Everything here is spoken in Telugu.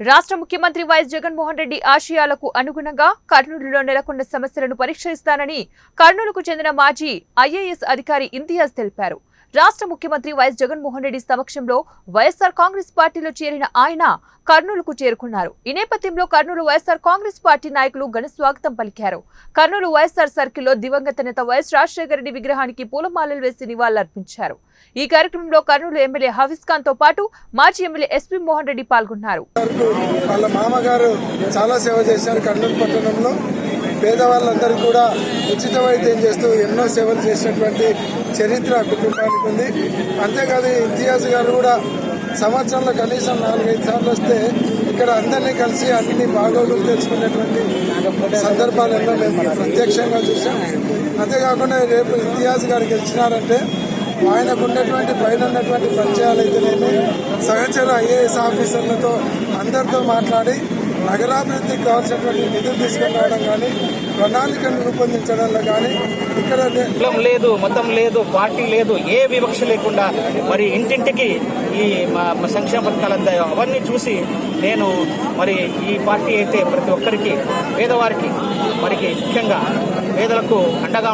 రాష్ట్ర ముఖ్యమంత్రి వైఎస్ జగన్మోహన్ రెడ్డి ఆశయాలకు అనుగుణంగా కర్నూలులో నెలకొన్న సమస్యలను పరిష్కరిస్తానని కర్నూలుకు చెందిన మాజీ ఐఏఎస్ అధికారి ఇంతియాజ్ తెలిపారు. రాష్ట్ర ముఖ్యమంత్రి వైఎస్ జగన్మోహన్ రెడ్డి సమక్షంలో వైఎస్ఆర్ కాంగ్రెస్ పార్టీలో చేరిన ఆయన కర్నూలుకు చేరుకున్నారు. ఈ నేపథ్యంలో కర్నూలు వైఎస్ఆర్ కాంగ్రెస్ పార్టీ నాయకులు ఘన స్వాగతం పలికారు. కర్నూలు వైఎస్ఆర్ సర్కిల్లో దివంగత నేత వైఎస్ రాజశేఖర రెడ్డి విగ్రహానికి పూలమాలలు వేసి నివాళులర్పించారు. ఈ కార్యక్రమంలో కర్నూలు ఎమ్మెల్యే హఫీజ్ ఖాన్ తో పాటు మాజీ ఎమ్మెల్యే ఎస్పీ మోహన్ రెడ్డి పాల్గొన్నారు. వాళ్ళ మామగారు చాలా సేవ చేశారు. కర్నూలు పట్టణంలో పేదవాళ్ళందరికీ కూడా ఉచిత వైద్యం చేస్తూ ఎన్నో సేవలు చేసినటువంటి చరిత్ర కుటుంబానికి ఉంది. అంతేకాదు ఇంతియాజ్ గారు కూడా సంవత్సరంలో కనీసం 4-5 సార్లు వస్తే ఇక్కడ అందరినీ కలిసి అన్ని బాగోగులు తెలుసుకునేటువంటి సందర్భాలు ఎన్నో మేము ప్రత్యక్షంగా చూసాం. అంతేకాకుండా రేపు ఇంతియాజ్ గారు గెలిచినారంటే ఆయనకు ఉన్నటువంటి పైన ఉన్నటువంటి పరిచయాలు అయితేనేమి సహచర ఐఏఎస్ ఆఫీసర్లతో అందరితో మాట్లాడి నగరాభివృద్ధికి కావాల్సినటువంటి నిధులు తీసుకొని రావడం కానీ ప్రణాళికను రూపొందించడంలో కానీ ఇక్కడ లేదు, మతం లేదు, పార్టీ లేదు, ఏ వివక్ష లేకుండా మరి ఇంటింటికి ఈ సంక్షేమ పథకాలు అందాయో అవన్నీ చూసి నేను మరి ఈ పార్టీ అయితే ప్రతి ఒక్కరికి పేదవారికి మరికి ముఖ్యంగా పేదలకు అండగా